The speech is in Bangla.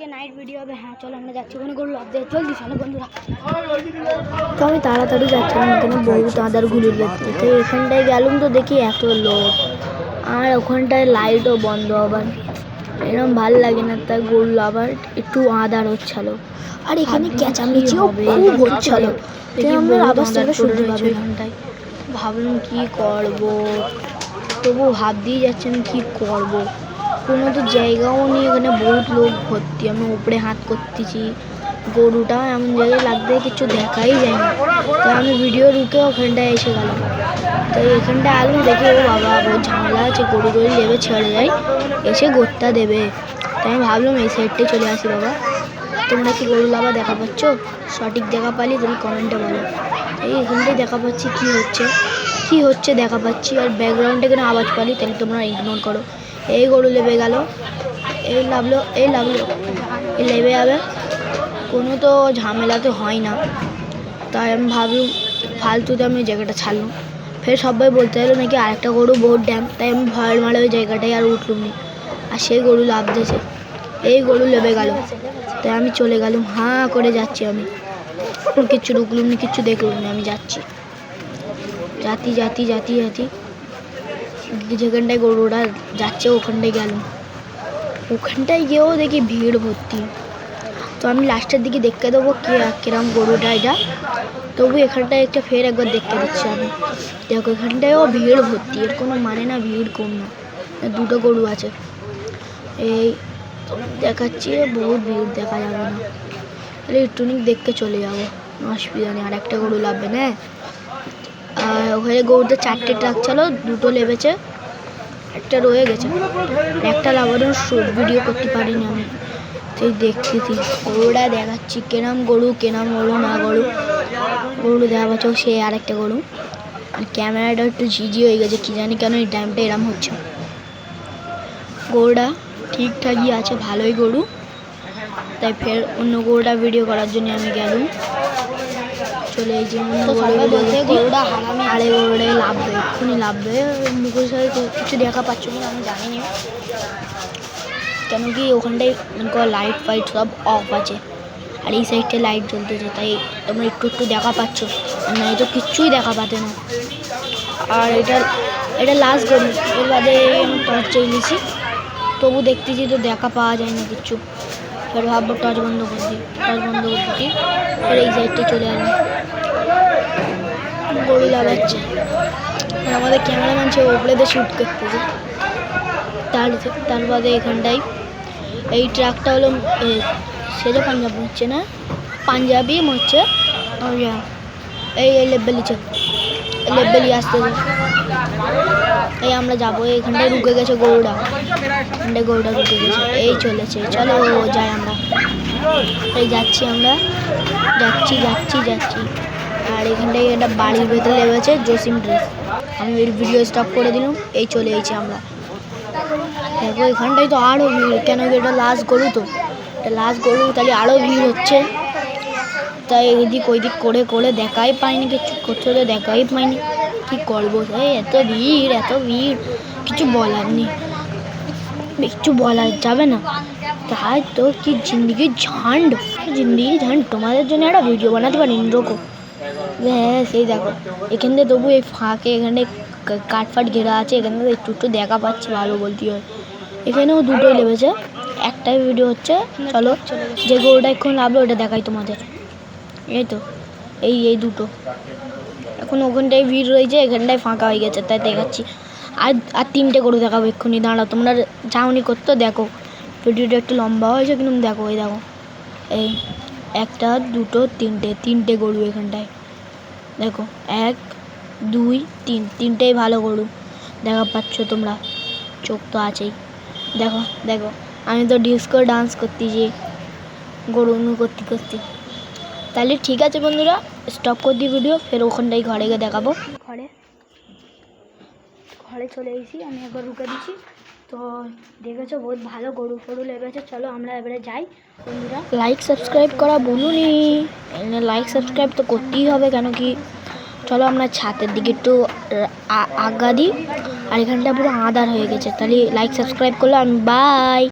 আজকে নাইট ভিডিও হবে। হ্যাঁ চলো আমরা যাচ্ছি ওখানে গরু লাভ দিয়ে জলদি চলো বন্ধুরা। তো আমি তাড়াতাড়ি যাচ্ছিলাম এখানে বহুত আদার ঘুরিয়ে দেখতে, তো এখানটায় গেলাম তো দেখি এত লোক, আর ওখানটায় লাইটও বন্ধ আবার, এরকম ভাল লাগে না। তাই গরু আবার একটু আদার হচ্ছিল, আর এখানে চেঁচামেচিও খুব হচ্ছিল, আমার আবার সহ্য পাবে এখানটায়। ভাবলাম কি করব, তবু ভাবতেই যাচ্ছে আমি কী করবো, কোনো তো জায়গাও নেই, এখানে বহুত লোক ভর্তি, আমি উপরে হাত করতেছি, গরুটা এমন জায়গায় লাগবে কিছু দেখাই যায় না। তাই আমি ভিডিও রুকে ওখানটায় এসে গেলাম, তাই এখানটায় আলু দেখে ও বাবা বহুত ঝামেলা আছে, গরু নেবে ছেড়ে যায়, এসে গোটটা দেবে। তাই আমি ভাবলাম এই সাইডটাই চলে আসি। বাবা তোমরা কি গরু লাভা দেখা পাচ্ছ? সঠিক দেখা পালি তুমি কমেন্টে বলো। এই এখানটায় দেখা পাচ্ছি কি হচ্ছে দেখা পাচ্ছি, আর ব্যাকগ্রাউন্ডে কোনো আওয়াজ পালি তাহলে তোমরা ইগনোর করো। এই গরু লেবে গেল, এই লাগলো এই লেবে যাবে, কোনো তো ঝামেলা তো হয় না। তাই আমি ভাবলাম ফালতুতে আমি জায়গাটা ছাড়লাম। ফের সবাই বলতে গেলো নাকি আরেকটা গরু বহুত ড্যাম, তাই আমি ভয়ের মারে ওই জায়গাটাই আর উঠলুম নি, আর সেই গরু লাভ দিয়েছে, এই গরু লেবে গেল। তাই আমি চলে গেলাম, হাঁ করে যাচ্ছি, আমি কিচ্ছু ঢুকলুম নি, কিচ্ছু দেখলুম না, আমি যাচ্ছি জাতি যেখানটায় গরুটা যাচ্ছে ওখানটায় গেল, ওখানটায় গিয়েও দেখি ভিড় ভর্তি। তো আমি লাস্টের দিকে দেখতে দেবো কিরম গরুটা এটা, তবু এখানটায় একটা ফের একবার দেখতে দিচ্ছি আমি। দেখো এখানটায়ও ভিড় ভর্তি, এর কোনো মানে না, ভিড় কম না, দুটো গরু আছে, এই দেখাচ্ছি বহুত ভিড়, দেখা যাবে না, তাহলে একটুখানি দেখতে চলে যাবো, অসুবিধা নেই। আর একটা গরু লাভবে না, আর ওখানে গরুতে 4টে ট্রাক ছিল, 2টো লেবেছে, একটা রয়ে গেছে, একটা লাভানোর ভিডিও করতে পারিনি আমি, তাই দেখতেছি গরুটা দেখাচ্ছি কেনাম গরু না গরু দেখা পাচ্ছ, সে আর একটা গরু। আর ক্যামেরাটা একটু ঝিঝি হয়ে গেছে, কী জানি কেন এই টাইমটা এরম হচ্ছে। গরুটা ঠিকঠাকই আছে, ভালোই গরু, তাই ফের অন্য গরুটা ভিডিও করার জন্য আমি গেলাম, চলে এই যে গরুটা হারামি, আরে গরুটাই লাভবে, এক্ষুনি লাভবে, মুখের সাথে কিছু দেখা পাচ্ছ কিনা আমি জানি না, কেন কি ওখানটায় লাইট ফাইট সব অফ আছে, আর এই সাইডে লাইট জ্বলতেছে, তাই তোমরা একটু দেখা পাচ্ছ, আর না তো কিচ্ছুই দেখা পাতে না। আর এটা লাস্ট গরু, এর বাদে আমি টর্চ চালিয়েছি, তবু দেখতেছি তো দেখা পাওয়া যায় না কিচ্ছু, ফের ভাববো টর্চ বন্ধ করে দিই, ফের এই সাইডটা চলে আসবো, গরু লাগাচ্ছে, আর আমাদের ক্যামেরাম্যান সে ওপরে দিয়ে শ্যুট করতেছে। তার বাদে এখানটায় এই ট্রাকটা হলো সেজো পাঞ্জাব হচ্ছে না, পাঞ্জাবি হচ্ছে, এই লেবেলি আসতেছে, এই আমরা যাবো, এইখানটায় রুকে গেছে গরুটা, রুকে গেছে, এই চলেছে, চলো যাই আমরা, এই যাচ্ছি আমরা, যাচ্ছি। আর এখানটায় একটা বাড়ির ভেতরে লেগেছে জসিম ড্রেস, আমি এর ভিডিও স্টপ করে দিলাম, এই চলে এসেছি আমরা। দেখো এখানটায় তো আরও ভিড়, কেন কি এটা লাস্ট গরু, তো এটা লাস্ট গরু, তাহলে আরও ভিড় হচ্ছে, তাই এদিক ওইদিক করে দেখাই পাইনি, কিছু করতে হলে দেখাই পাইনি, কী করবো, এত ভিড় কিছু বলার নেই, কিছু বলা যাবে না, তাই তো কি জিন্দগির ঝান্ড, তোমাদের জন্য একটা ভিডিও বানাতে পারি রকম। হ্যাঁ সেই দেখো এখান থেকে, তবু এই ফাঁকে এখানে কাঠফাট ঘেরা আছে, এখান থেকে একটু দেখা পাচ্ছি, ভালো বলতে হয়। এখানেও 2টোই লেগেছে, একটাই ভিডিও হচ্ছে, চলো যে গরুটা এখন লাভলো ওটা দেখাই তোমাদের, এই তো এই 2টো, এখন ওখানটায় ভিড় রয়েছে, এখানটায় ফাঁকা হয়ে গেছে, তাই দেখাচ্ছি। আর 3টে গরু দেখাবো এক্ষুনি, দাঁড়াও, তোমরা যাওনি করতে, দেখো ভিডিওটা একটু লম্বা হয়েছে, কিন্তু দেখো এই দেখো, এই 1 2 3টে গরু এখানটায়, দেখো 1 2 3, 3টেই ভালো গরু দেখা পাচ্ছ তোমরা, চোখ তো আছেই, দেখো আমি তো ডিস্কো ডান্স করতেছি গরু করতে। তাহলে ঠিক আছে বন্ধুরা, স্টপ করে দিই ভিডিও, ফের ওখানটাই ঘরে গিয়ে দেখাবো। ঘরে চলে এসেছি, আমি একবার রুকে দিচ্ছি, তো দেখেছো বহুত ভালো গরু লেগেছে, চলো আমরা এবারে যাই বন্ধুরা। লাইক সাবস্ক্রাইব করা বলুনি, লাইক সাবস্ক্রাইব তো করতেই হবে, কেন কি চলো আমরা ছাদের দিকে একটু আগা দিই, আর এখানটা পুরো আঁধার হয়ে গেছে, তাহলে লাইক সাবস্ক্রাইব করলে আমি বাই।